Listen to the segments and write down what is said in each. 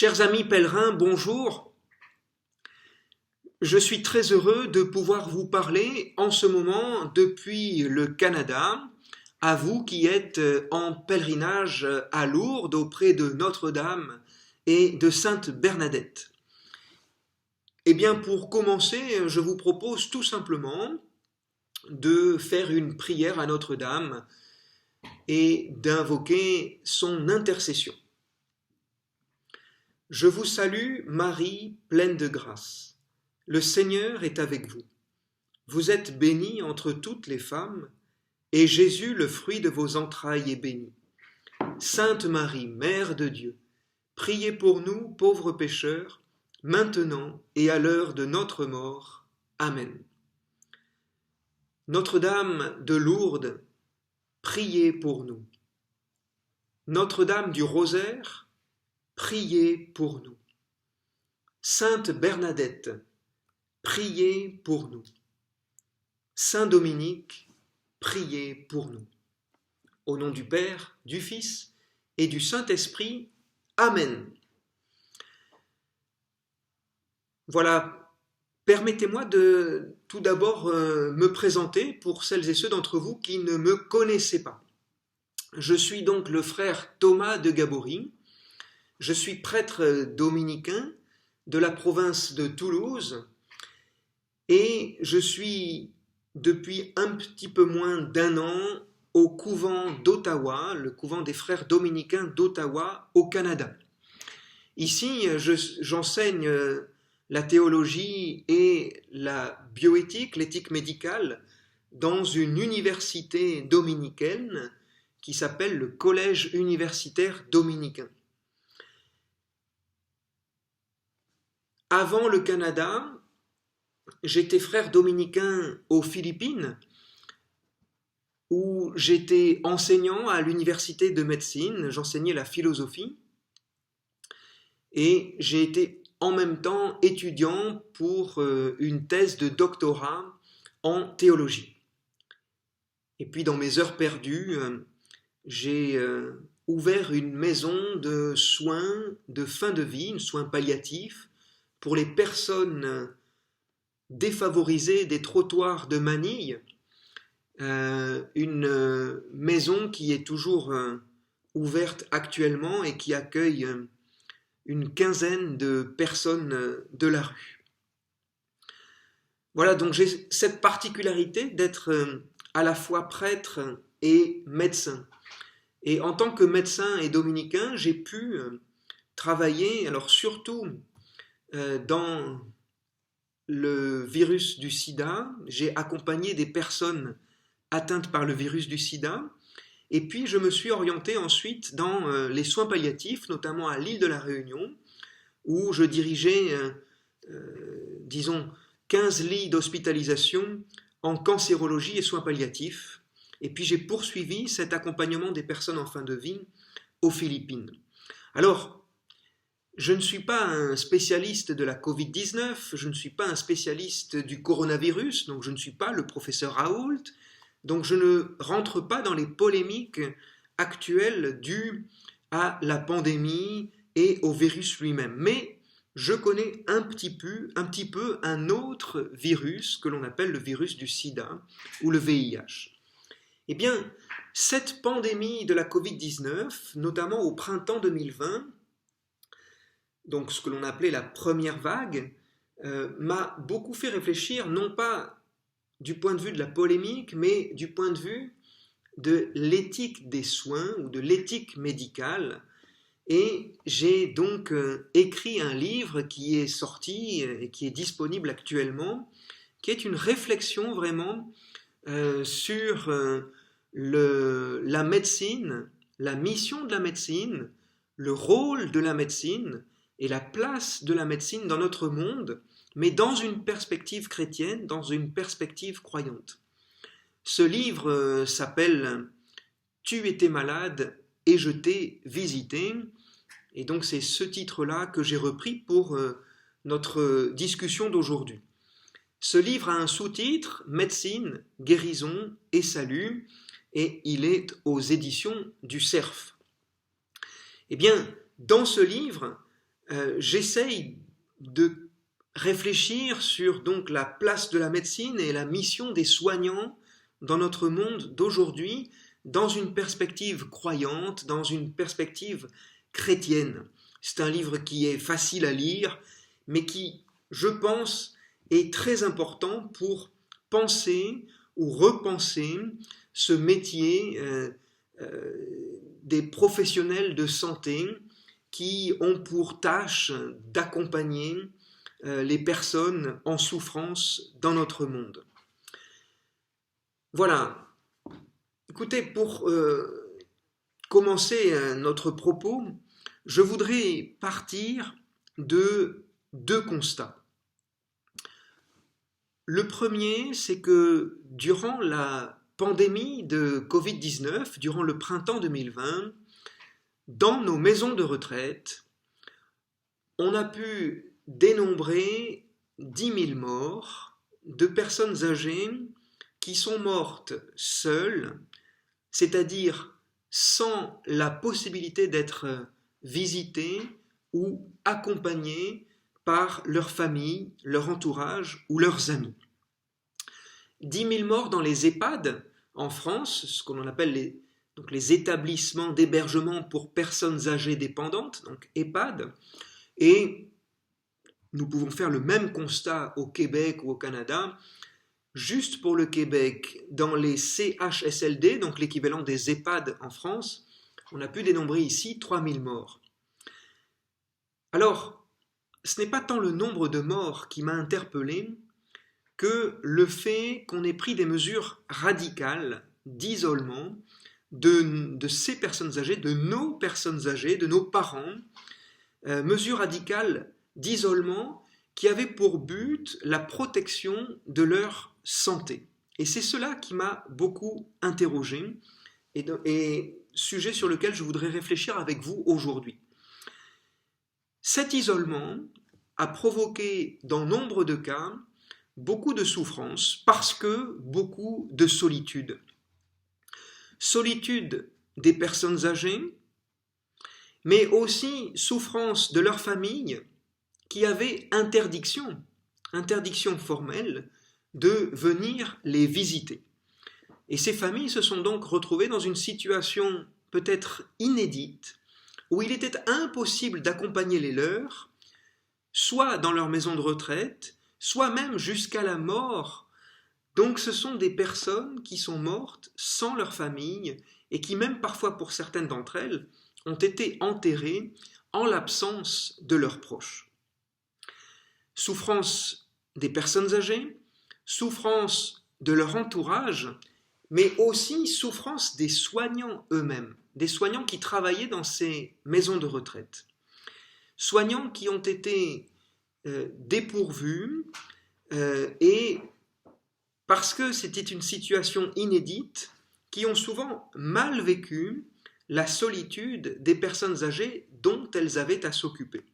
Chers amis pèlerins, bonjour. Je suis très heureux de pouvoir vous parler en ce moment depuis le Canada, à vous qui êtes en pèlerinage à Lourdes auprès de Notre-Dame et de Sainte Bernadette. Eh bien, pour commencer, je vous propose tout simplement de faire une prière à Notre-Dame et d'invoquer son intercession. Je vous salue, Marie, pleine de grâce. Le Seigneur est avec vous. Vous êtes bénie entre toutes les femmes, et Jésus, le fruit de vos entrailles, est béni. Sainte Marie, Mère de Dieu, priez pour nous, pauvres pécheurs, maintenant et à l'heure de notre mort. Amen. Notre-Dame de Lourdes, priez pour nous. Notre-Dame du Rosaire, priez pour nous. Sainte Bernadette, priez pour nous. Saint Dominique, priez pour nous. Au nom du Père, du Fils et du Saint-Esprit. Amen. Voilà, permettez-moi de tout d'abord me présenter pour celles et ceux d'entre vous qui ne me connaissaient pas. Je suis donc le frère Thomas de Gabory. Je suis prêtre dominicain de la province de Toulouse et je suis depuis un petit peu moins d'un an au couvent d'Ottawa, le couvent des frères dominicains d'Ottawa au Canada. Ici, j'enseigne la théologie et la bioéthique, l'éthique médicale, dans une université dominicaine qui s'appelle le Collège universitaire dominicain. Avant le Canada, j'étais frère dominicain aux Philippines, où j'étais enseignant à l'université de médecine, j'enseignais la philosophie, et j'ai été en même temps étudiant pour une thèse de doctorat en théologie. Et puis dans mes heures perdues, j'ai ouvert une maison de soins de fin de vie, un soin palliatif, pour les personnes défavorisées des trottoirs de Manille, une maison qui est toujours ouverte actuellement et qui accueille une quinzaine de personnes de la rue. Voilà, donc j'ai cette particularité d'être à la fois prêtre et médecin. Et en tant que médecin et dominicain, j'ai pu travailler, alors surtout dans le virus du sida, j'ai accompagné des personnes atteintes par le virus du sida, et puis je me suis orienté ensuite dans les soins palliatifs, notamment à l'île de la Réunion, où je dirigeais, disons, 15 lits d'hospitalisation en cancérologie et soins palliatifs, et puis j'ai poursuivi cet accompagnement des personnes en fin de vie aux Philippines. Alors, je ne suis pas un spécialiste de la Covid-19, je ne suis pas un spécialiste du coronavirus, donc je ne suis pas le professeur Raoult, donc je ne rentre pas dans les polémiques actuelles dues à la pandémie et au virus lui-même. Mais je connais un petit peu un autre virus que l'on appelle le virus du sida ou le VIH. Eh bien, cette pandémie de la Covid-19, notamment au printemps 2020, donc ce que l'on appelait la première vague, m'a beaucoup fait réfléchir, non pas du point de vue de la polémique, mais du point de vue de l'éthique des soins ou de l'éthique médicale. Et j'ai donc écrit un livre qui est sorti et qui est disponible actuellement, qui est une réflexion vraiment sur la médecine, la mission de la médecine, le rôle de la médecine, et la place de la médecine dans notre monde, mais dans une perspective chrétienne, dans une perspective croyante. Ce livre s'appelle « Tu étais malade et je t'ai visité », et donc c'est ce titre-là que j'ai repris pour notre discussion d'aujourd'hui. Ce livre a un sous-titre « Médecine, guérison et salut », et il est aux éditions du Cerf. Eh bien, dans ce livre, j'essaye de réfléchir sur donc la place de la médecine et la mission des soignants dans notre monde d'aujourd'hui, dans une perspective croyante, dans une perspective chrétienne. C'est un livre qui est facile à lire, mais qui, je pense, est très important pour penser ou repenser ce métier des professionnels de santé qui ont pour tâche d'accompagner les personnes en souffrance dans notre monde. Voilà. Écoutez, pour commencer notre propos, je voudrais partir de deux constats. Le premier, c'est que durant la pandémie de Covid-19, durant le printemps 2020, dans nos maisons de retraite, on a pu dénombrer 10 000 morts de personnes âgées qui sont mortes seules, c'est-à-dire sans la possibilité d'être visitées ou accompagnées par leur famille, leur entourage ou leurs amis. 10 000 morts dans les EHPAD en France, ce qu'on appelle les établissements d'hébergement pour personnes âgées dépendantes, donc EHPAD, et nous pouvons faire le même constat au Québec ou au Canada. Juste pour le Québec, dans les CHSLD, donc l'équivalent des EHPAD en France, on a pu dénombrer ici 3 000 morts. Alors, ce n'est pas tant le nombre de morts qui m'a interpellé que le fait qu'on ait pris des mesures radicales d'isolement de ces personnes âgées, de nos personnes âgées, de nos parents, mesures radicales d'isolement qui avaient pour but la protection de leur santé. Et c'est cela qui m'a beaucoup interrogé et sujet sur lequel je voudrais réfléchir avec vous aujourd'hui. Cet isolement a provoqué, dans nombre de cas, beaucoup de souffrance parce que beaucoup de solitude. Solitude des personnes âgées, mais aussi souffrance de leur famille qui avait interdiction formelle de venir les visiter. Et ces familles se sont donc retrouvées dans une situation peut-être inédite, où il était impossible d'accompagner les leurs, soit dans leur maison de retraite, soit même jusqu'à la mort. Donc ce sont des personnes qui sont mortes sans leur famille et qui même parfois pour certaines d'entre elles ont été enterrées en l'absence de leurs proches. Souffrance des personnes âgées, souffrance de leur entourage, mais aussi souffrance des soignants eux-mêmes, des soignants qui travaillaient dans ces maisons de retraite. Soignants qui ont été dépourvus et parce que c'était une situation inédite, qui ont souvent mal vécu la solitude des personnes âgées dont elles avaient à s'occuper.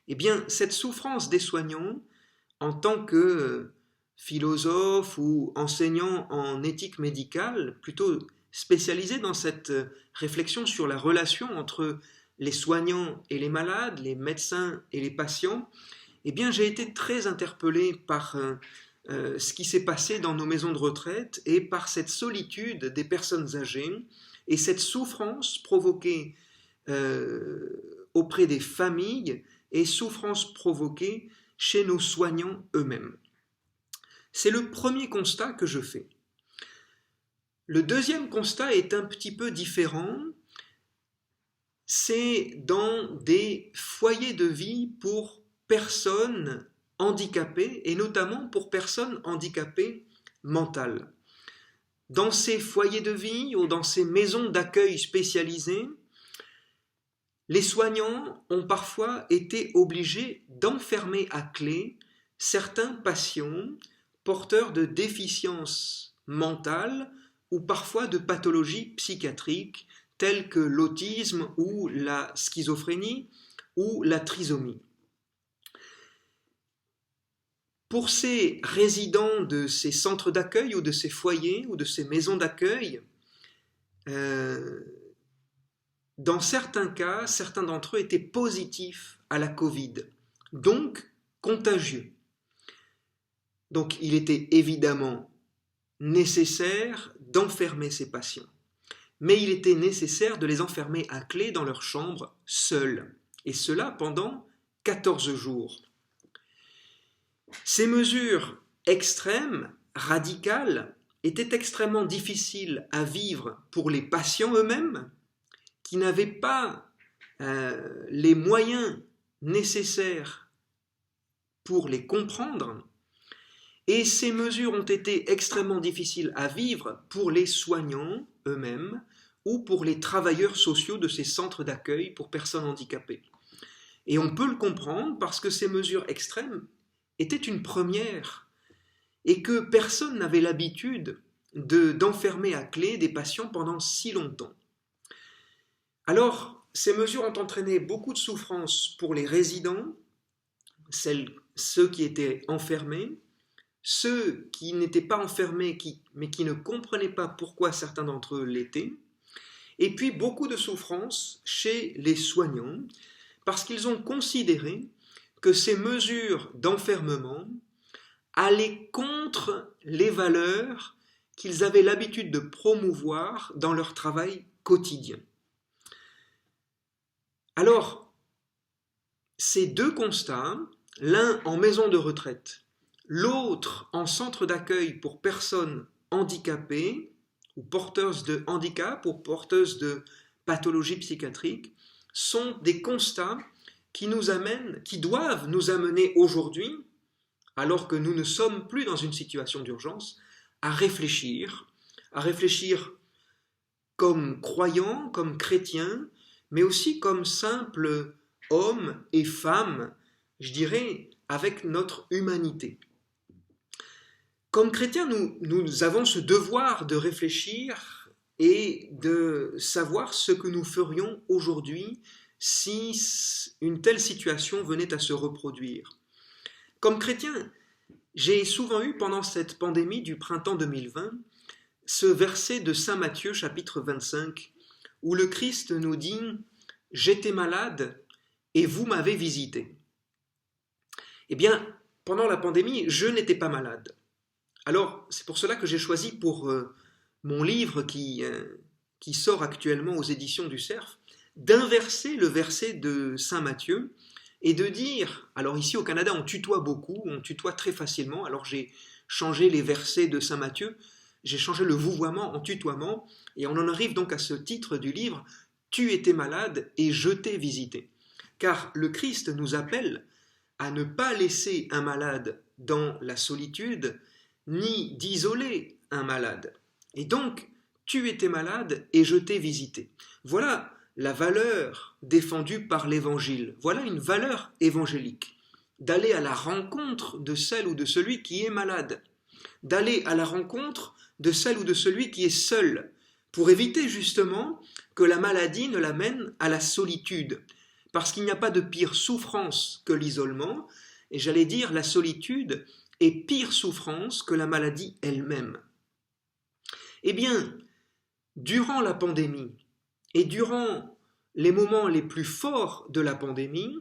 Eh bien, cette souffrance des soignants, en tant que philosophe ou enseignant en éthique médicale, plutôt spécialisé dans cette réflexion sur la relation entre les soignants et les malades, les médecins et les patients, eh bien, j'ai été très interpellé par ce qui s'est passé dans nos maisons de retraite et par cette solitude des personnes âgées et cette souffrance provoquée auprès des familles et souffrance provoquée chez nos soignants eux-mêmes. C'est le premier constat que je fais. Le deuxième constat est un petit peu différent. C'est dans des foyers de vie pour personnes handicapées et notamment pour personnes handicapées mentales. Dans ces foyers de vie ou dans ces maisons d'accueil spécialisées, les soignants ont parfois été obligés d'enfermer à clé certains patients porteurs de déficiences mentales ou parfois de pathologies psychiatriques telles que l'autisme ou la schizophrénie ou la trisomie. Pour ces résidents de ces centres d'accueil ou de ces foyers ou de ces maisons d'accueil, dans certains cas, certains d'entre eux étaient positifs à la Covid, donc contagieux. Donc il était évidemment nécessaire d'enfermer ces patients. Mais il était nécessaire de les enfermer à clé dans leur chambre, seuls, et cela pendant 14 jours. Ces mesures extrêmes, radicales, étaient extrêmement difficiles à vivre pour les patients eux-mêmes, qui n'avaient pas les moyens nécessaires pour les comprendre, et ces mesures ont été extrêmement difficiles à vivre pour les soignants eux-mêmes ou pour les travailleurs sociaux de ces centres d'accueil pour personnes handicapées. Et on peut le comprendre parce que ces mesures extrêmes étaient une première et que personne n'avait l'habitude d'enfermer à clé des patients pendant si longtemps. Alors, ces mesures ont entraîné beaucoup de souffrance pour les résidents, ceux qui étaient enfermés, ceux qui n'étaient pas enfermés, mais qui ne comprenaient pas pourquoi certains d'entre eux l'étaient, et puis beaucoup de souffrance chez les soignants, parce qu'ils ont considéré que ces mesures d'enfermement allaient contre les valeurs qu'ils avaient l'habitude de promouvoir dans leur travail quotidien. Alors, ces deux constats, l'un en maison de retraite, l'autre en centre d'accueil pour personnes handicapées ou porteuses de handicap ou porteuses de pathologies psychiatriques, sont des constats qui doivent nous amener aujourd'hui, alors que nous ne sommes plus dans une situation d'urgence, à réfléchir comme croyants, comme chrétiens, mais aussi comme simples hommes et femmes, je dirais, avec notre humanité. Comme chrétiens, nous avons ce devoir de réfléchir et de savoir ce que nous ferions aujourd'hui si une telle situation venait à se reproduire. Comme chrétien, j'ai souvent eu pendant cette pandémie du printemps 2020 ce verset de Saint Matthieu chapitre 25 où le Christ nous dit « J'étais malade et vous m'avez visité ». Eh bien, pendant la pandémie, je n'étais pas malade. Alors, c'est pour cela que j'ai choisi pour mon livre qui sort actuellement aux éditions du Cerf, d'inverser le verset de Saint Matthieu et de dire, alors ici au Canada on tutoie beaucoup, on tutoie très facilement, alors j'ai changé les versets de Saint Matthieu, j'ai changé le vouvoiement en tutoiement, et on en arrive donc à ce titre du livre, « Tu étais malade et je t'ai visité ». Car le Christ nous appelle à ne pas laisser un malade dans la solitude, ni d'isoler un malade. Et donc, tu étais malade et je t'ai visité. Voilà la valeur défendue par l'Évangile. Voilà une valeur évangélique. D'aller à la rencontre de celle ou de celui qui est malade. D'aller à la rencontre de celle ou de celui qui est seul, pour éviter justement que la maladie ne l'amène à la solitude. Parce qu'il n'y a pas de pire souffrance que l'isolement, et j'allais dire la solitude est pire souffrance que la maladie elle-même. Eh bien, durant la pandémie et durant les moments les plus forts de la pandémie,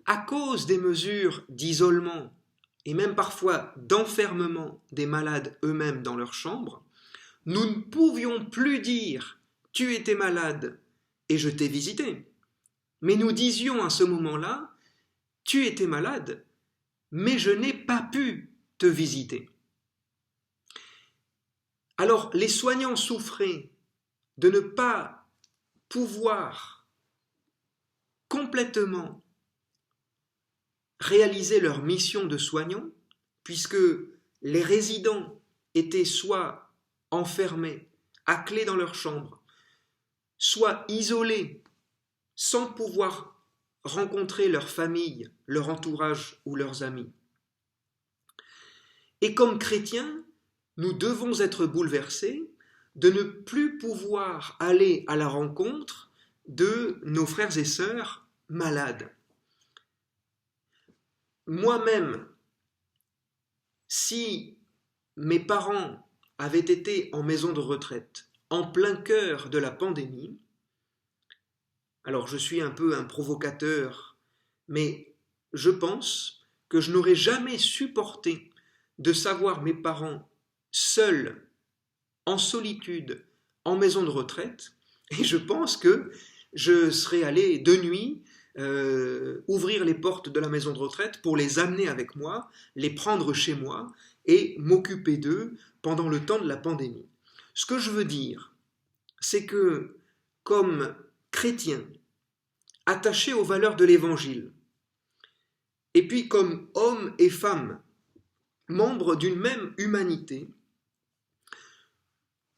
à cause des mesures d'isolement et même parfois d'enfermement des malades eux-mêmes dans leur chambre, nous ne pouvions plus dire « tu étais malade et je t'ai visité ». Mais nous disions à ce moment-là « tu étais malade, mais je n'ai pas pu te visiter ». Alors les soignants souffraient de ne pas pouvoir complètement réaliser leur mission de soignants, puisque les résidents étaient soit enfermés, à clé dans leur chambre, soit isolés, sans pouvoir rencontrer leur famille, leur entourage ou leurs amis. Et comme chrétiens, nous devons être bouleversés de ne plus pouvoir aller à la rencontre de nos frères et sœurs malades. Moi-même, si mes parents avaient été en maison de retraite en plein cœur de la pandémie, alors je suis un peu un provocateur, mais je pense que je n'aurais jamais supporté de savoir mes parents seuls, en solitude, en maison de retraite, et je pense que je serais allé de nuit ouvrir les portes de la maison de retraite pour les amener avec moi, les prendre chez moi et m'occuper d'eux pendant le temps de la pandémie. Ce que je veux dire, c'est que comme chrétien, attaché aux valeurs de l'Évangile, et puis comme hommes et femmes, membres d'une même humanité,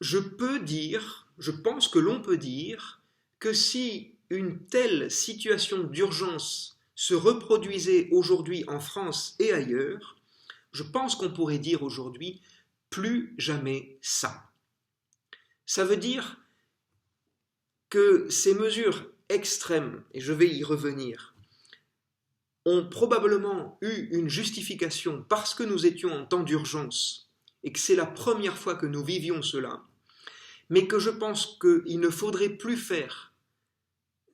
je pense que l'on peut dire que si une telle situation d'urgence se reproduisait aujourd'hui en France et ailleurs, je pense qu'on pourrait dire aujourd'hui plus jamais ça. Ça veut dire que ces mesures extrêmes, et je vais y revenir, ont probablement eu une justification parce que nous étions en temps d'urgence et que c'est la première fois que nous vivions cela, mais que je pense qu'il ne faudrait plus faire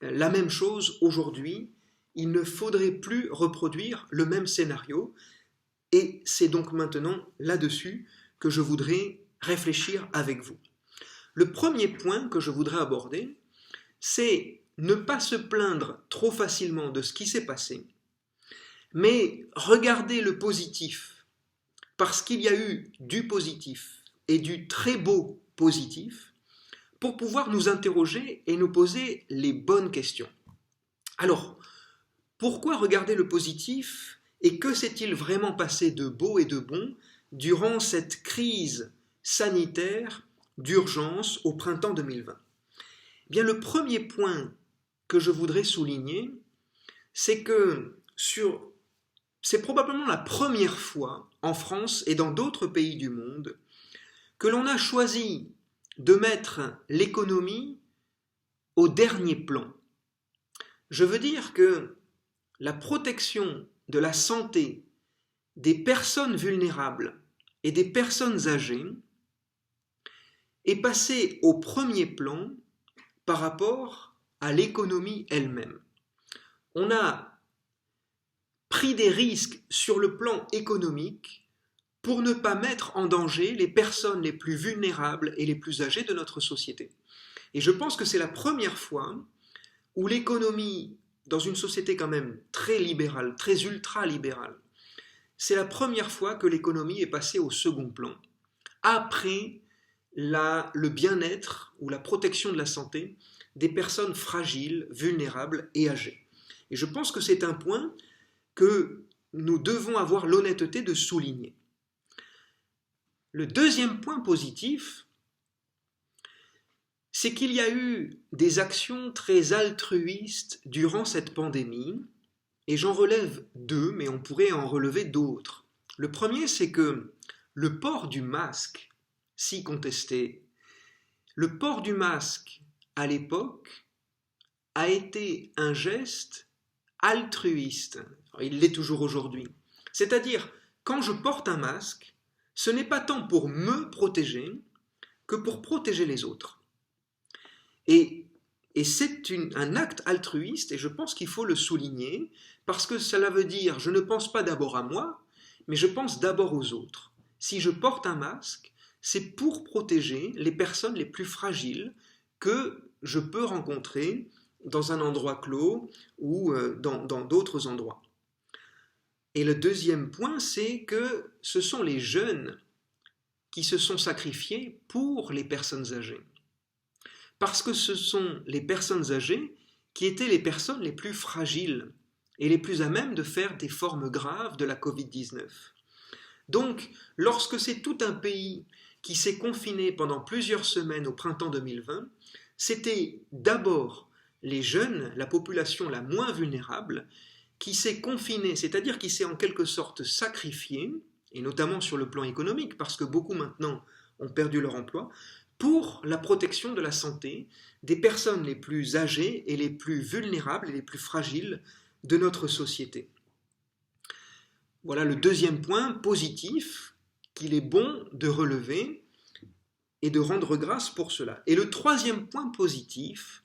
la même chose aujourd'hui, il ne faudrait plus reproduire le même scénario, et c'est donc maintenant là-dessus que je voudrais réfléchir avec vous. Le premier point que je voudrais aborder, c'est ne pas se plaindre trop facilement de ce qui s'est passé, mais regarder le positif, parce qu'il y a eu du positif et du très beau positif, pour pouvoir nous interroger et nous poser les bonnes questions. Alors, pourquoi regarder le positif et que s'est-il vraiment passé de beau et de bon durant cette crise sanitaire d'urgence au printemps 2020 ? Eh bien, le premier point que je voudrais souligner, c'est que c'est probablement la première fois en France et dans d'autres pays du monde que l'on a choisi de mettre l'économie au dernier plan. Je veux dire que la protection de la santé des personnes vulnérables et des personnes âgées est passée au premier plan par rapport à l'économie elle-même. On a pris des risques sur le plan économique pour ne pas mettre en danger les personnes les plus vulnérables et les plus âgées de notre société. Et je pense que c'est la première fois où l'économie, dans une société quand même très libérale, très ultra-libérale, c'est la première fois que l'économie est passée au second plan, après le bien-être ou la protection de la santé des personnes fragiles, vulnérables et âgées. Et je pense que c'est un point que nous devons avoir l'honnêteté de souligner. Le deuxième point positif, c'est qu'il y a eu des actions très altruistes durant cette pandémie, et j'en relève deux, mais on pourrait en relever d'autres. Le premier, c'est que le port du masque, si contesté, le port du masque à l'époque a été un geste altruiste. Il l'est toujours aujourd'hui. C'est-à-dire, quand je porte un masque, ce n'est pas tant pour me protéger que pour protéger les autres. Et c'est un acte altruiste, et je pense qu'il faut le souligner, parce que cela veut dire, je ne pense pas d'abord à moi, mais je pense d'abord aux autres. Si je porte un masque, c'est pour protéger les personnes les plus fragiles que je peux rencontrer dans un endroit clos ou dans d'autres endroits. Et le deuxième point, c'est que ce sont les jeunes qui se sont sacrifiés pour les personnes âgées. Parce que ce sont les personnes âgées qui étaient les personnes les plus fragiles et les plus à même de faire des formes graves de la Covid-19. Donc, lorsque c'est tout un pays qui s'est confiné pendant plusieurs semaines au printemps 2020, c'était d'abord les jeunes, la population la moins vulnérable, qui s'est confinée, c'est-à-dire qui s'est en quelque sorte sacrifiée, et notamment sur le plan économique, parce que beaucoup maintenant ont perdu leur emploi, pour la protection de la santé des personnes les plus âgées et les plus vulnérables et les plus fragiles de notre société. Voilà le deuxième point positif qu'il est bon de relever et de rendre grâce pour cela. Et le troisième point positif,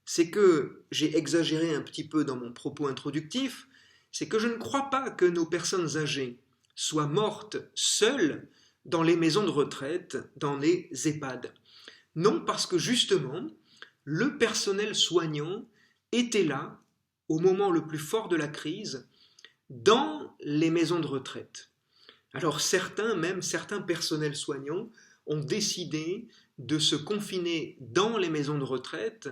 c'est que j'ai exagéré un petit peu dans mon propos introductif, c'est que je ne crois pas que nos personnes âgées soient mortes seules dans les maisons de retraite, dans les EHPAD. Non, parce que justement, le personnel soignant était là, au moment le plus fort de la crise, dans les maisons de retraite. Alors certains personnels soignants ont décidé de se confiner dans les maisons de retraite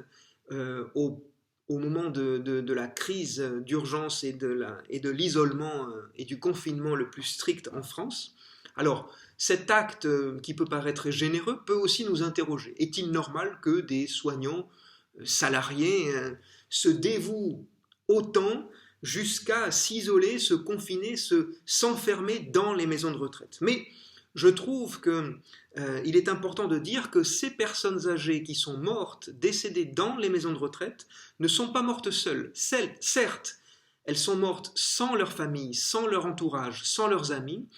au moment de la crise d'urgence et de l'isolement et du confinement le plus strict en France. Alors, cet acte qui peut paraître généreux peut aussi nous interroger. Est-il normal que des soignants salariés se dévouent autant jusqu'à s'isoler, se confiner, s'enfermer dans les maisons de retraite? Mais je trouve qu'il est important de dire que ces personnes âgées qui sont mortes, décédées dans les maisons de retraite, ne sont pas mortes seules. Certes, elles sont mortes sans leur famille, sans leur entourage, sans leurs amis,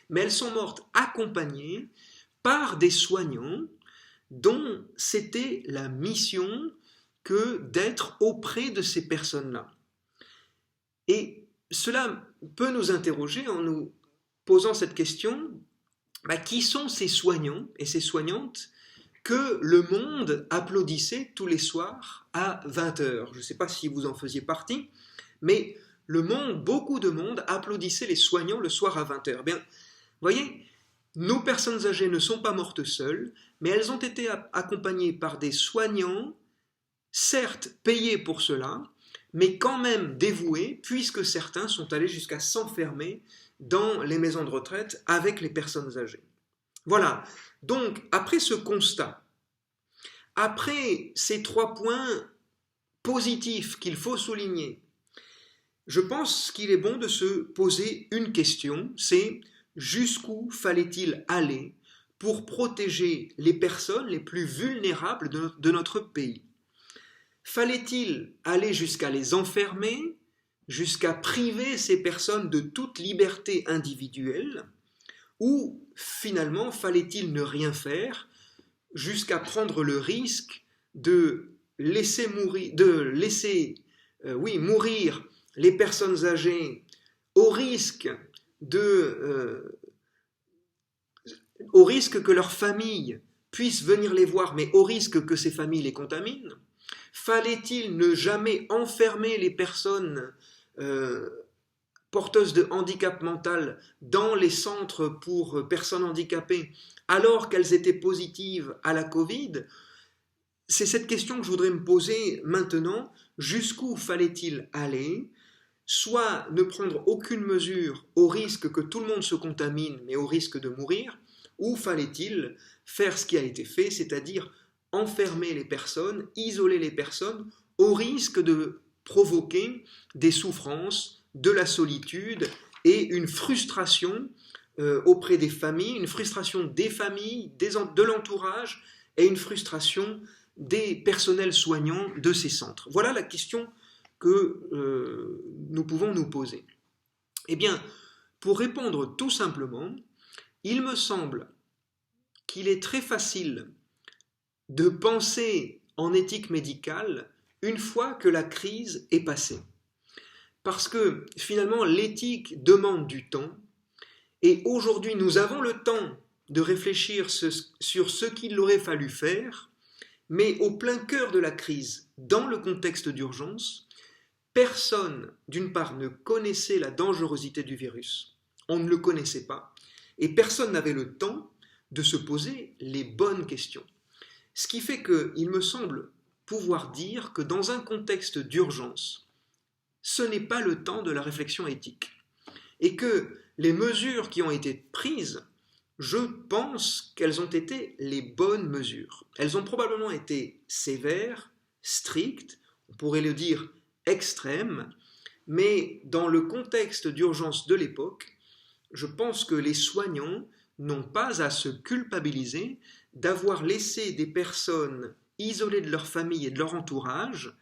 mais elles sont mortes accompagnées par des soignants dont c'était la mission que d'être auprès de ces personnes-là. Et cela peut nous interroger en nous posant cette question, qui sont ces soignants et ces soignantes que le monde applaudissait tous les soirs à 20h? Je ne sais pas si vous en faisiez partie, mais le monde, beaucoup de monde applaudissait les soignants le soir à 20h. Bien, vous voyez, nos personnes âgées ne sont pas mortes seules, mais elles ont été accompagnées par des soignants, certes payés pour cela, mais quand même dévoués, puisque certains sont allés jusqu'à s'enfermer dans les maisons de retraite avec les personnes âgées. Voilà, donc après ce constat, après ces 3 points positifs qu'il faut souligner, je pense qu'il est bon de se poser une question, c'est jusqu'où fallait-il aller pour protéger les personnes les plus vulnérables de notre pays? Fallait-il aller jusqu'à les enfermer, jusqu'à priver ces personnes de toute liberté individuelle, ou finalement fallait-il ne rien faire jusqu'à prendre le risque de laisser mourir les personnes âgées au risque que leur famille puisse venir les voir, mais au risque que ces familles les contaminent? Fallait-il ne jamais enfermer les personnes porteuses de handicap mental dans les centres pour personnes handicapées alors qu'elles étaient positives à la Covid? C'est cette question que je voudrais me poser maintenant. Jusqu'où fallait-il aller? Soit ne prendre aucune mesure au risque que tout le monde se contamine, mais au risque de mourir, ou fallait-il faire ce qui a été fait, c'est-à-dire enfermer les personnes, isoler les personnes, au risque de provoquer des souffrances, de la solitude et une frustration auprès des familles, une frustration des familles, de l'entourage et une frustration des personnels soignants de ces centres. Voilà la question que nous pouvons nous poser. Eh bien, pour répondre tout simplement, il me semble qu'il est très facile de penser en éthique médicale une fois que la crise est passée. Parce que finalement, l'éthique demande du temps, et aujourd'hui, nous avons le temps de réfléchir sur ce qu'il aurait fallu faire, mais au plein cœur de la crise, dans le contexte d'urgence, personne, d'une part, ne connaissait la dangerosité du virus, on ne le connaissait pas, et personne n'avait le temps de se poser les bonnes questions. Ce qui fait qu'il me semble pouvoir dire que dans un contexte d'urgence, ce n'est pas le temps de la réflexion éthique. Et que les mesures qui ont été prises, je pense qu'elles ont été les bonnes mesures. Elles ont probablement été sévères, strictes, on pourrait le dire extrêmes, mais dans le contexte d'urgence de l'époque, je pense que les soignants n'ont pas à se culpabiliser d'avoir laissé des personnes isolées de leur famille et de leur entourage,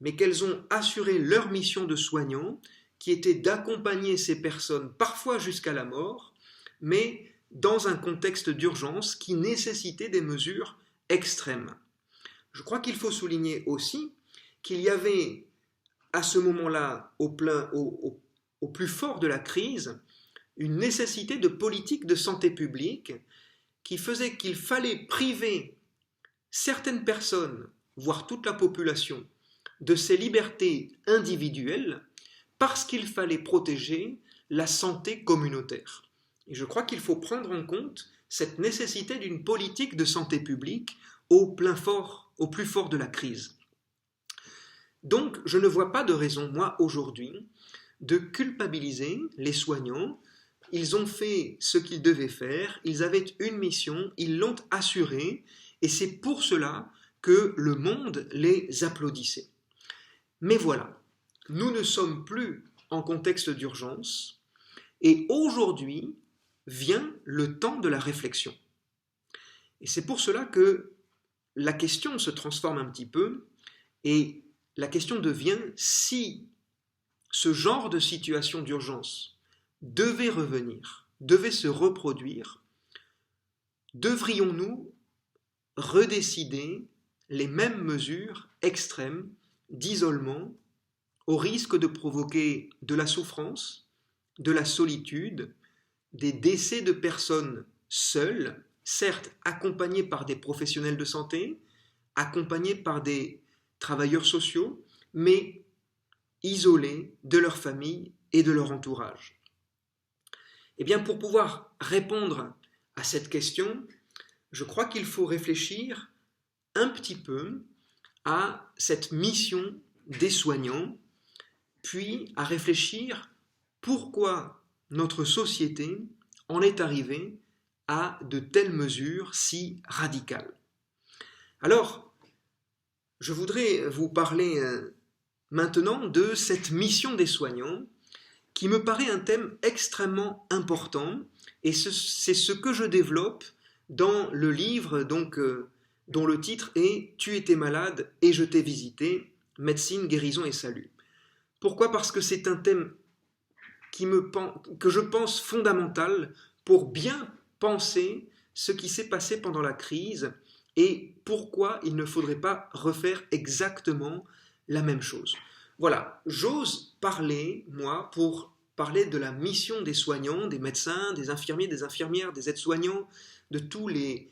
mais qu'elles ont assuré leur mission de soignants, qui était d'accompagner ces personnes, parfois jusqu'à la mort, mais dans un contexte d'urgence qui nécessitait des mesures extrêmes. Je crois qu'il faut souligner aussi qu'il y avait à ce moment-là, au plus fort de la crise, une nécessité de politique de santé publique qui faisait qu'il fallait priver certaines personnes, voire toute la population, de ses libertés individuelles parce qu'il fallait protéger la santé communautaire. Et je crois qu'il faut prendre en compte cette nécessité d'une politique de santé publique au plus fort de la crise. Donc, je ne vois pas de raison, moi, aujourd'hui, de culpabiliser les soignants. Ils ont fait ce qu'ils devaient faire, ils avaient une mission, ils l'ont assurée, et c'est pour cela que le monde les applaudissait. Mais voilà, nous ne sommes plus en contexte d'urgence, et aujourd'hui vient le temps de la réflexion. Et c'est pour cela que la question se transforme un petit peu, et la question devient si ce genre de situation d'urgence devait revenir, devait se reproduire, devrions-nous redécider les mêmes mesures extrêmes d'isolement au risque de provoquer de la souffrance, de la solitude, des décès de personnes seules, certes accompagnées par des professionnels de santé, accompagnées par des travailleurs sociaux, mais isolés de leur famille et de leur entourage. Eh bien, pour pouvoir répondre à cette question, je crois qu'il faut réfléchir un petit peu à cette mission des soignants, puis à réfléchir pourquoi notre société en est arrivée à de telles mesures si radicales. Alors, je voudrais vous parler maintenant de cette mission des soignants qui me paraît un thème extrêmement important et c'est ce que je développe dans le livre dont le titre est « Tu étais malade et je t'ai visité, médecine, guérison et salut ». Pourquoi ? Parce que c'est un thème que je pense fondamental pour bien penser ce qui s'est passé pendant la crise et pourquoi il ne faudrait pas refaire exactement la même chose. Voilà, j'ose parler, moi, pour parler de la mission des soignants, des médecins, des infirmiers, des infirmières, des aides-soignants, de tous les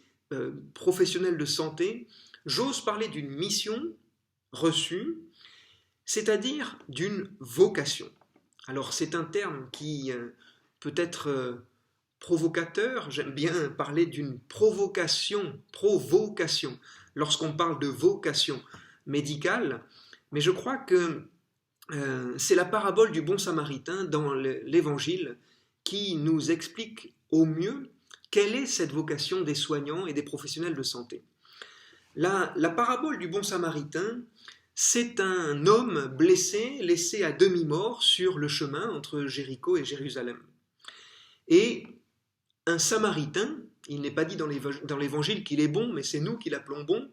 professionnels de santé. J'ose parler d'une mission reçue, c'est-à-dire d'une vocation. Alors c'est un terme qui peut être provocateur, j'aime bien parler d'une provocation, lorsqu'on parle de vocation médicale, mais je crois que c'est la parabole du bon samaritain dans l'Évangile qui nous explique au mieux quelle est cette vocation des soignants et des professionnels de santé. La parabole du bon samaritain, c'est un homme blessé, laissé à demi-mort sur le chemin entre Jéricho et Jérusalem. Et un samaritain, il n'est pas dit dans l'Évangile qu'il est bon, mais c'est nous qui l'appelons bon,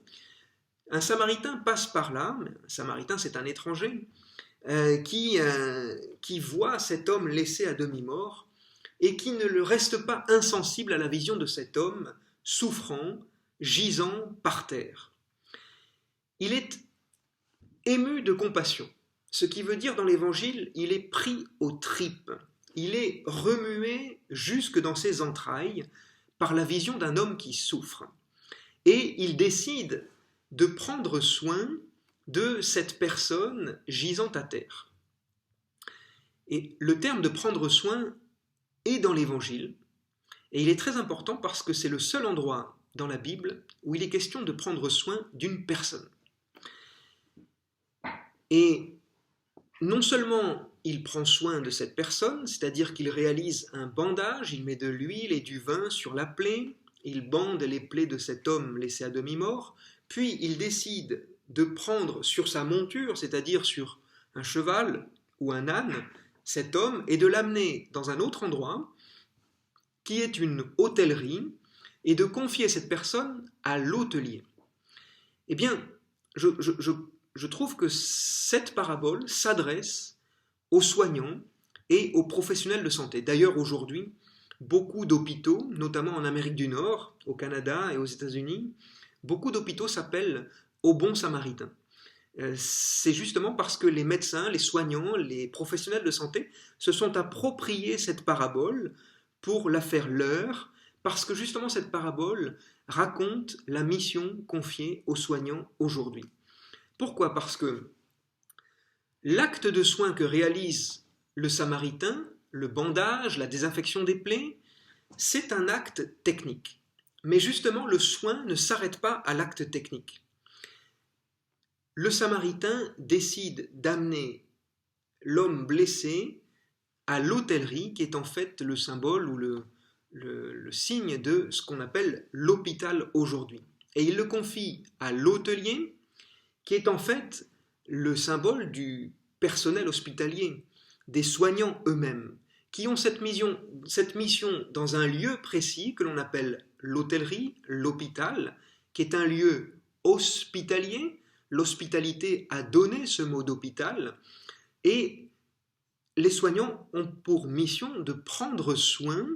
un samaritain passe par là, un samaritain c'est un étranger, qui voit cet homme laissé à demi-mort et qui ne reste pas insensible à la vision de cet homme souffrant, gisant par terre. Il est ému de compassion, ce qui veut dire dans l'Évangile, il est pris aux tripes, il est remué jusque dans ses entrailles par la vision d'un homme qui souffre. Et il décide de prendre soin de cette personne gisant à terre. Et le terme de prendre soin est dans l'Évangile, et il est très important parce que c'est le seul endroit dans la Bible où il est question de prendre soin d'une personne. Et non seulement il prend soin de cette personne, c'est-à-dire qu'il réalise un bandage, il met de l'huile et du vin sur la plaie, il bande les plaies de cet homme laissé à demi-mort, puis il décide de prendre sur sa monture, c'est-à-dire sur un cheval ou un âne, cet homme et de l'amener dans un autre endroit qui est une hôtellerie et de confier cette personne à l'hôtelier. Eh bien, je trouve que cette parabole s'adresse aux soignants et aux professionnels de santé. D'ailleurs, aujourd'hui, beaucoup d'hôpitaux, notamment en Amérique du Nord, au Canada et aux États-Unis, beaucoup d'hôpitaux s'appellent « Au bon samaritain ». C'est justement parce que les médecins, les soignants, les professionnels de santé se sont appropriés cette parabole pour la faire leur, parce que justement cette parabole raconte la mission confiée aux soignants aujourd'hui. Pourquoi? Parce que l'acte de soin que réalise le Samaritain, le bandage, la désinfection des plaies, c'est un acte technique. Mais justement, le soin ne s'arrête pas à l'acte technique. Le Samaritain décide d'amener l'homme blessé à l'hôtellerie, qui est en fait le symbole ou le signe de ce qu'on appelle l'hôpital aujourd'hui. Et il le confie à l'hôtelier, qui est en fait le symbole du personnel hospitalier, des soignants eux-mêmes, qui ont cette mission dans un lieu précis que l'on appelle l'hôtellerie, l'hôpital, qui est un lieu hospitalier. L'hospitalité a donné ce mot d'hôpital, et les soignants ont pour mission de prendre soin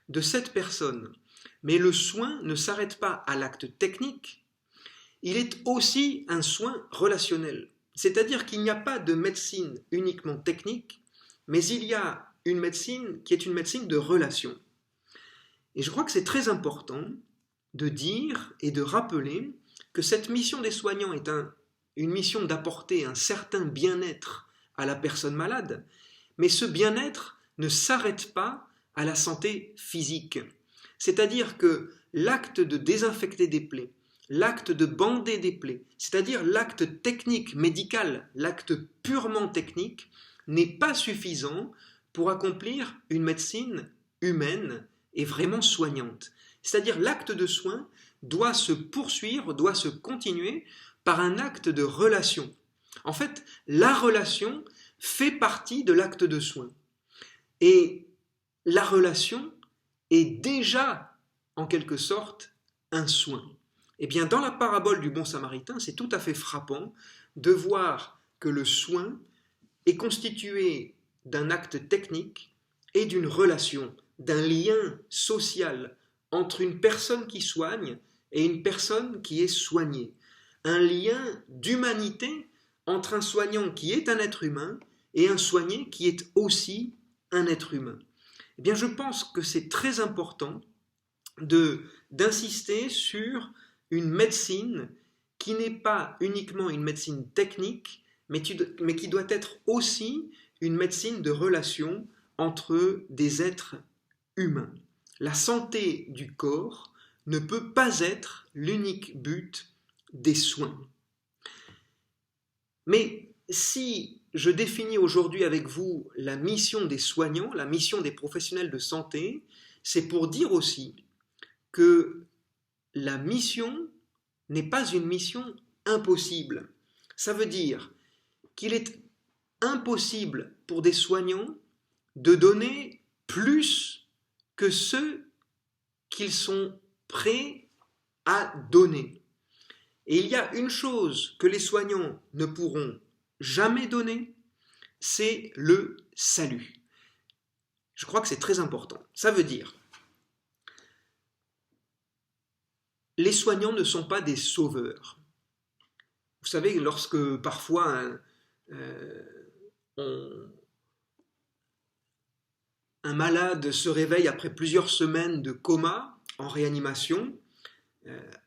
de cette personne. Mais le soin ne s'arrête pas à l'acte technique, il est aussi un soin relationnel. C'est-à-dire qu'il n'y a pas de médecine uniquement technique, mais il y a une médecine qui est une médecine de relation. Et je crois que c'est très important de dire et de rappeler que cette mission des soignants est une mission d'apporter un certain bien-être à la personne malade, mais ce bien-être ne s'arrête pas à la santé physique. C'est-à-dire que l'acte de désinfecter des plaies, l'acte de bander des plaies, c'est-à-dire l'acte technique médical, l'acte purement technique, n'est pas suffisant pour accomplir une médecine humaine et vraiment soignante. C'est-à-dire l'acte de soin doit se poursuivre, doit se continuer par un acte de relation. En fait, la relation fait partie de l'acte de soin. Et la relation est déjà, en quelque sorte, un soin. Eh bien, dans la parabole du bon samaritain, c'est tout à fait frappant de voir que le soin est constitué d'un acte technique et d'une relation, d'un lien social entre une personne qui soigne et une personne qui est soignée. Un lien d'humanité entre un soignant qui est un être humain et un soigné qui est aussi un être humain. Eh bien, je pense que c'est très important d'insister sur une médecine qui n'est pas uniquement une médecine technique, mais qui doit être aussi une médecine de relation entre des êtres humains. La santé du corps ne peut pas être l'unique but des soins. Mais si je définis aujourd'hui avec vous la mission des soignants, la mission des professionnels de santé, c'est pour dire aussi que la mission n'est pas une mission impossible. Ça veut dire qu'il est impossible pour des soignants de donner plus que ce qu'ils sont prêts à donner. Et il y a une chose que les soignants ne pourront jamais donner, c'est le salut. Je crois que c'est très important. Ça veut dire, les soignants ne sont pas des sauveurs. Vous savez, lorsque parfois un malade se réveille après plusieurs semaines de coma en réanimation,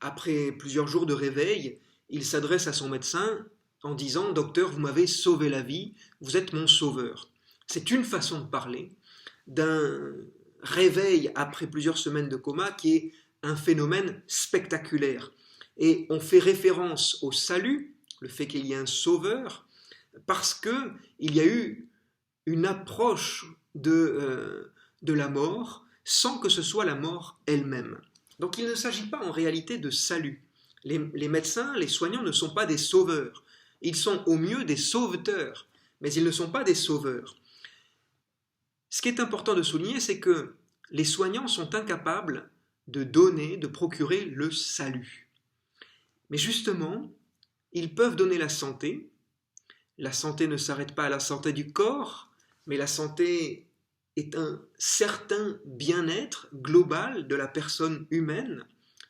après plusieurs jours de réveil, il s'adresse à son médecin en disant « Docteur, vous m'avez sauvé la vie, vous êtes mon sauveur ». C'est une façon de parler d'un réveil après plusieurs semaines de coma qui est un phénomène spectaculaire. Et on fait référence au salut, le fait qu'il y ait un sauveur, parce qu'il y a eu une approche de la mort sans que ce soit la mort elle-même. Donc il ne s'agit pas en réalité de salut. Les médecins, les soignants ne sont pas des sauveurs. Ils sont au mieux des sauveteurs, mais ils ne sont pas des sauveurs. Ce qui est important de souligner, c'est que les soignants sont incapables de donner, de procurer le salut. Mais justement, ils peuvent donner la santé. La santé ne s'arrête pas à la santé du corps, mais la santé est un certain bien-être global de la personne humaine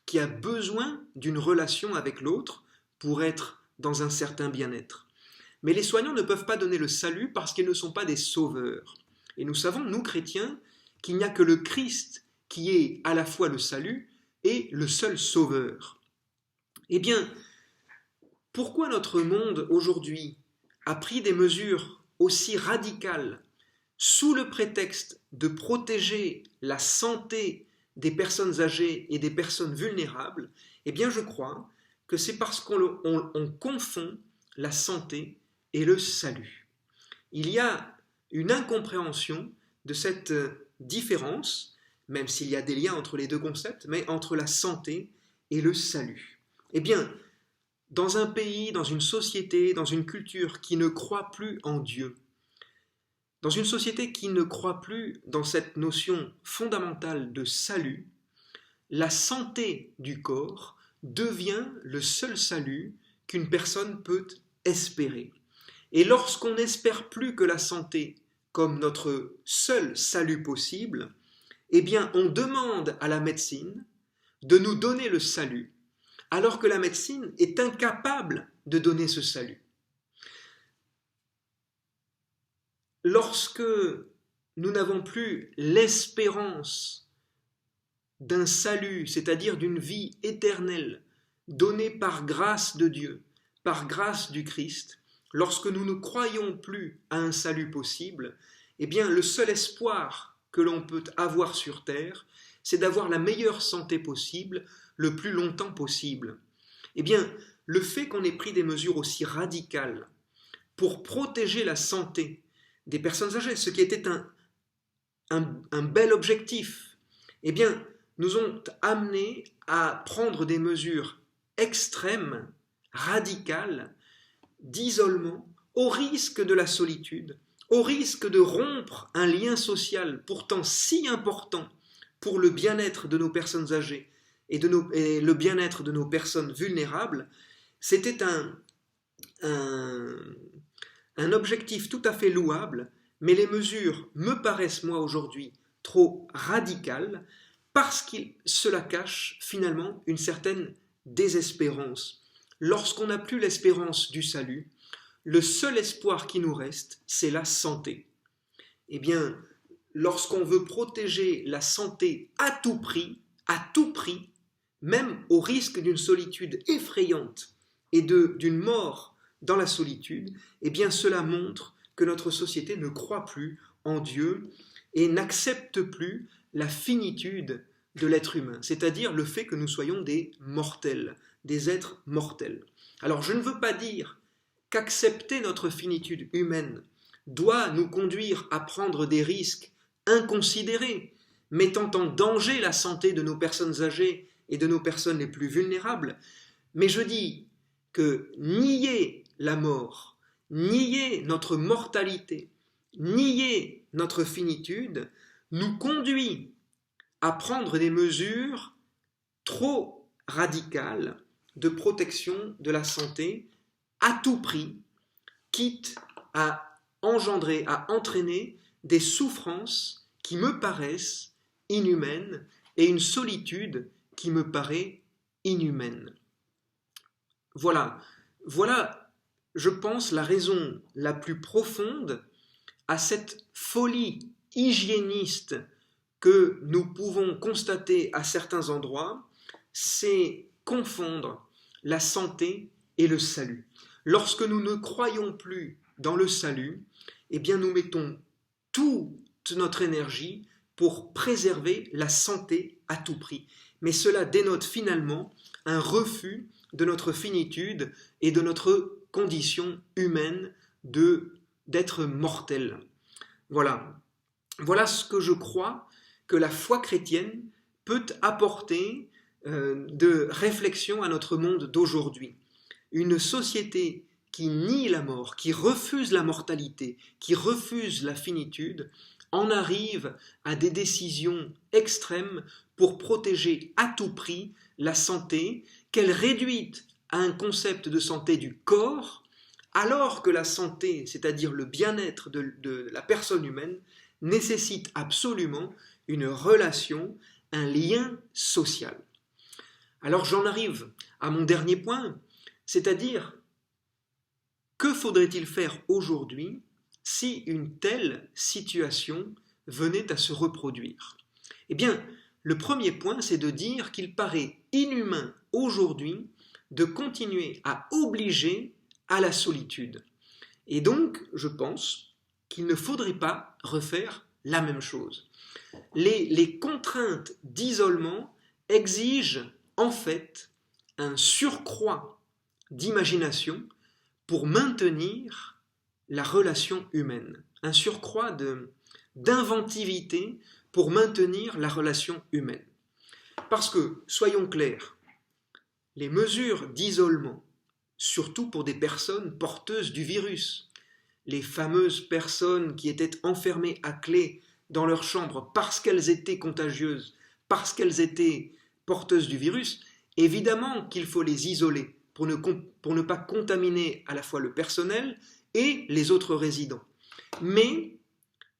qui a besoin d'une relation avec l'autre pour être dans un certain bien-être. Mais les soignants ne peuvent pas donner le salut parce qu'ils ne sont pas des sauveurs. Et nous savons, nous chrétiens, qu'il n'y a que le Christ qui est à la fois le salut et le seul sauveur. Eh bien, pourquoi notre monde aujourd'hui a pris des mesures aussi radicales sous le prétexte de protéger la santé des personnes âgées et des personnes vulnérables? Eh bien, je crois que c'est parce qu'on confond la santé et le salut. Il y a une incompréhension de cette différence, même s'il y a des liens entre les deux concepts, mais entre la santé et le salut. Eh bien, dans un pays, dans une société, dans une culture qui ne croit plus en Dieu, dans une société qui ne croit plus dans cette notion fondamentale de salut, la santé du corps devient le seul salut qu'une personne peut espérer. Et lorsqu'on n'espère plus que la santé comme notre seul salut possible, eh bien on demande à la médecine de nous donner le salut, alors que la médecine est incapable de donner ce salut. Lorsque nous n'avons plus l'espérance d'un salut, c'est-à-dire d'une vie éternelle, donnée par grâce de Dieu, par grâce du Christ, lorsque nous ne croyons plus à un salut possible, eh bien le seul espoir que l'on peut avoir sur terre, c'est d'avoir la meilleure santé possible, le plus longtemps possible. Eh bien, le fait qu'on ait pris des mesures aussi radicales pour protéger la santé des personnes âgées, ce qui était un bel objectif, eh bien, nous ont amenés à prendre des mesures extrêmes, radicales, d'isolement, au risque de la solitude, au risque de rompre un lien social pourtant si important pour le bien-être de nos personnes âgées et le bien-être de nos personnes vulnérables. C'était un objectif tout à fait louable, mais les mesures me paraissent, moi, aujourd'hui, trop radicales, parce que cela cache finalement une certaine désespérance. Lorsqu'on n'a plus l'espérance du salut, le seul espoir qui nous reste, c'est la santé. Eh bien, lorsqu'on veut protéger la santé à tout prix, même au risque d'une solitude effrayante et d'une mort dans la solitude, eh bien cela montre que notre société ne croit plus en Dieu et n'accepte plus la finitude de l'être humain, c'est-à-dire le fait que nous soyons des mortels, des êtres mortels. Alors je ne veux pas dire qu'accepter notre finitude humaine doit nous conduire à prendre des risques inconsidérés, mettant en danger la santé de nos personnes âgées et de nos personnes les plus vulnérables, mais je dis que nier la mort, nier notre mortalité, nier notre finitude, nous conduit à prendre des mesures trop radicales de protection de la santé à tout prix, quitte à engendrer, à entraîner des souffrances qui me paraissent inhumaines et une solitude qui me paraît inhumaine. Voilà, je pense, la raison la plus profonde à cette folie hygiéniste que nous pouvons constater à certains endroits, c'est confondre la santé et le salut. Lorsque nous ne croyons plus dans le salut, eh bien nous mettons toute notre énergie pour préserver la santé à tout prix. Mais cela dénote finalement un refus de notre finitude et de notre condition humaine d'être mortel. Voilà ce que je crois que la foi chrétienne peut apporter de réflexion à notre monde d'aujourd'hui. Une société qui nie la mort, qui refuse la mortalité, qui refuse la finitude, en arrive à des décisions extrêmes pour protéger à tout prix la santé, qu'elle réduit à un concept de santé du corps, alors que la santé, c'est-à-dire le bien-être de la personne humaine, nécessite absolument une relation, un lien social. Alors j'en arrive à mon dernier point, c'est-à-dire Que faudrait-il faire aujourd'hui si une telle situation venait à se reproduire? Eh bien, le premier point, c'est de dire qu'il paraît inhumain aujourd'hui de continuer à obliger à la solitude. Et donc, je pense qu'il ne faudrait pas refaire la même chose. Les contraintes d'isolement exigent en fait un surcroît d'imagination pour maintenir la relation humaine, un surcroît d'inventivité pour maintenir la relation humaine. Parce que, soyons clairs, les mesures d'isolement, surtout pour des personnes porteuses du virus, les fameuses personnes qui étaient enfermées à clé dans leur chambre parce qu'elles étaient contagieuses, parce qu'elles étaient porteuses du virus, évidemment qu'il faut les isoler pour ne pas contaminer à la fois le personnel et les autres résidents. Mais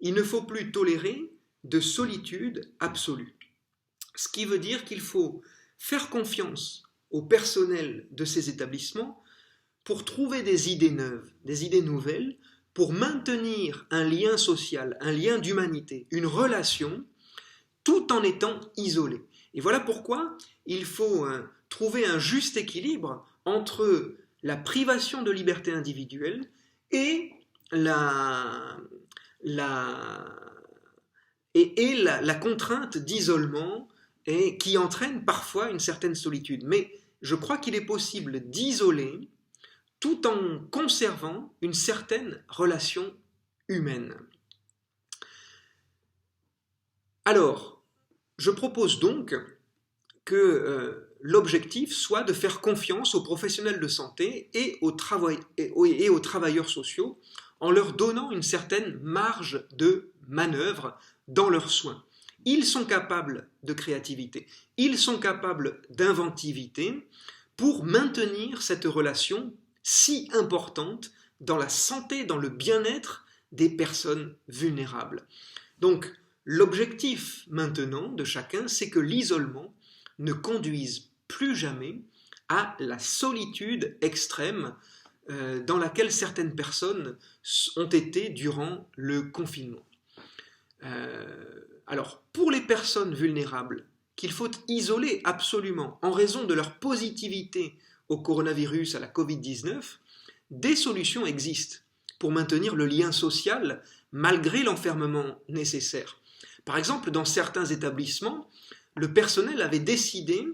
il ne faut plus tolérer de solitude absolue. Ce qui veut dire qu'il faut faire confiance au personnel de ces établissements pour trouver des idées neuves, des idées nouvelles, pour maintenir un lien social, un lien d'humanité, une relation, tout en étant isolé. Et voilà pourquoi il faut trouver un juste équilibre entre la privation de liberté individuelle et la contrainte d'isolement et qui entraîne parfois une certaine solitude. Mais je crois qu'il est possible d'isoler tout en conservant une certaine relation humaine. Alors, je propose donc que l'objectif soit de faire confiance aux professionnels de santé et aux travailleurs sociaux en leur donnant une certaine marge de manœuvre dans leurs soins. Ils sont capables de créativité, ils sont capables d'inventivité pour maintenir cette relation si importante dans la santé, dans le bien-être des personnes vulnérables. Donc, l'objectif maintenant de chacun, c'est que l'isolement ne conduise plus jamais à la solitude extrême dans laquelle certaines personnes ont été durant le confinement. Alors, pour les personnes vulnérables, qu'il faut isoler absolument en raison de leur positivité au coronavirus, à la Covid-19, des solutions existent pour maintenir le lien social malgré l'enfermement nécessaire. Par exemple, dans certains établissements, le personnel avait décidé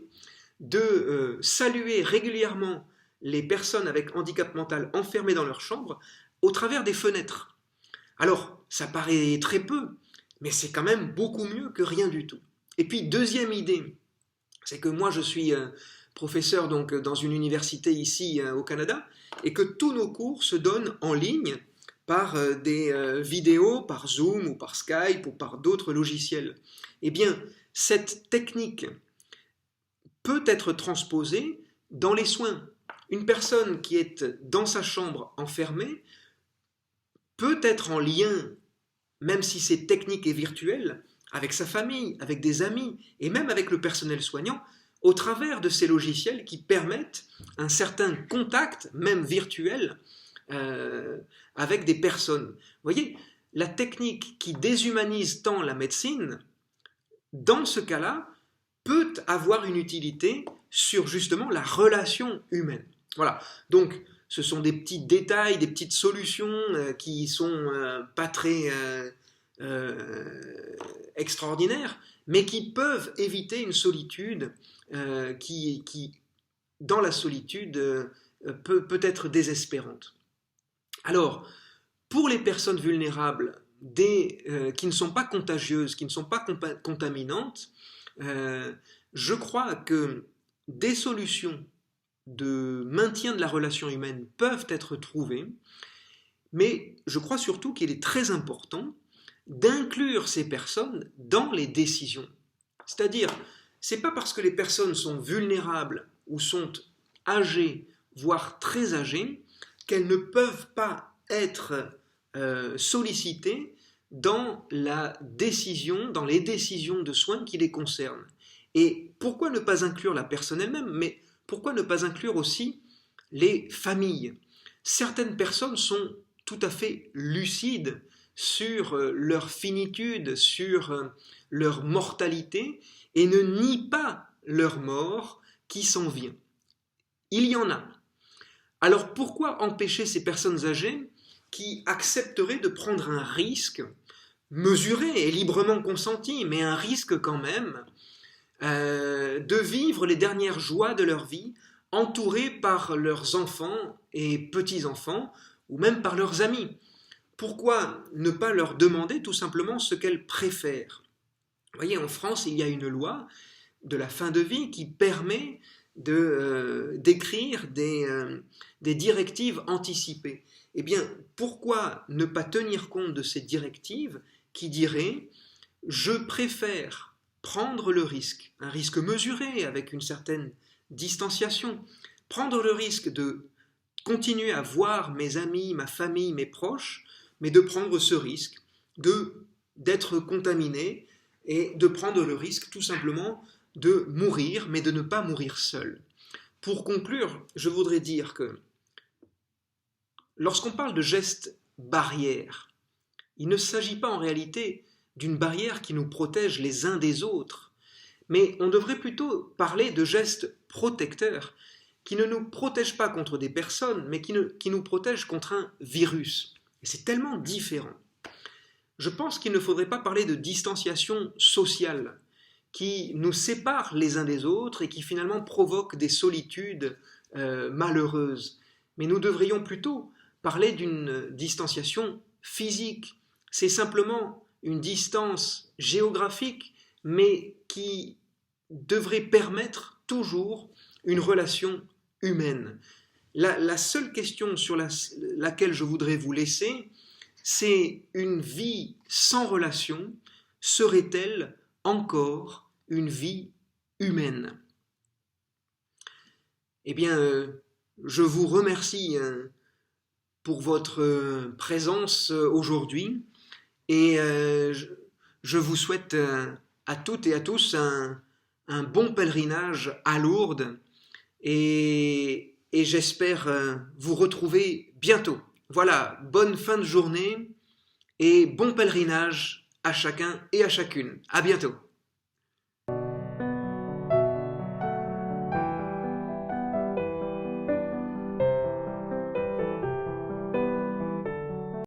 de saluer régulièrement les personnes avec handicap mental enfermées dans leur chambre au travers des fenêtres. Alors, ça paraît très peu, mais c'est quand même beaucoup mieux que rien du tout. Et puis, deuxième idée, c'est que moi je suis professeur donc, dans une université ici au Canada, et que tous nos cours se donnent en ligne par des vidéos, par Zoom ou par Skype ou par d'autres logiciels. Eh bien, cette technique peut être transposée dans les soins. Une personne qui est dans sa chambre enfermée peut être en lien, même si c'est technique et virtuel, avec sa famille, avec des amis et même avec le personnel soignant, au travers de ces logiciels qui permettent un certain contact, même virtuel, avec des personnes. Vous voyez, la technique qui déshumanise tant la médecine, dans ce cas-là, peut avoir une utilité sur justement la relation humaine. Voilà, donc ce sont des petits détails, des petites solutions qui sont pas très extraordinaires, mais qui peuvent éviter une solitude qui dans la solitude, peut être désespérante. Alors, pour les personnes vulnérables, qui ne sont pas contagieuses, qui ne sont pas contaminantes, je crois que des solutions de maintien de la relation humaine peuvent être trouvées, mais je crois surtout qu'il est très important d'inclure ces personnes dans les décisions. C'est-à-dire, c'est pas parce que les personnes sont vulnérables ou sont âgées, voire très âgées, qu'elles ne peuvent pas être sollicitées dans la décision, dans les décisions de soins qui les concernent. Et pourquoi ne pas inclure la personne elle-même, mais pourquoi ne pas inclure aussi les familles? certaines personnes sont tout à fait lucides sur leur finitude, sur leur mortalité, et ne nient pas leur mort qui s'en vient. Il y en a. Alors pourquoi empêcher ces personnes âgées qui accepteraient de prendre un risque mesuré et librement consenti, mais un risque quand même, de vivre les dernières joies de leur vie entourés par leurs enfants et petits-enfants, ou même par leurs amis. Pourquoi ne pas leur demander tout simplement ce qu'elles préfèrent? Vous voyez, en France, il y a une loi de la fin de vie qui permet d'écrire des directives anticipées. Eh bien, pourquoi ne pas tenir compte de ces directives qui diraient « je préfère prendre le risque, un risque mesuré avec une certaine distanciation, prendre le risque de continuer à voir mes amis, ma famille, mes proches, mais de prendre ce risque d'être contaminé et de prendre le risque tout simplement de mourir, mais de ne pas mourir seul. » Pour conclure, je voudrais dire que lorsqu'on parle de gestes barrières, il ne s'agit pas en réalité d'une barrière qui nous protège les uns des autres, mais on devrait plutôt parler de gestes protecteurs qui ne nous protègent pas contre des personnes, mais qui nous protègent contre un virus. Et c'est tellement différent. Je pense qu'il ne faudrait pas parler de distanciation sociale qui nous sépare les uns des autres et qui finalement provoque des solitudes malheureuses. Mais nous devrions plutôt parler d'une distanciation physique. C'est simplement une distance géographique, mais qui devrait permettre toujours une relation humaine. La seule question sur laquelle je voudrais vous laisser, c'est une vie sans relation serait-elle encore une vie humaine? Eh bien, je vous remercie pour votre présence aujourd'hui et je vous souhaite à toutes et à tous un bon pèlerinage à Lourdes et j'espère vous retrouver bientôt. Voilà, bonne fin de journée et bon pèlerinage à chacun et à chacune. À bientôt.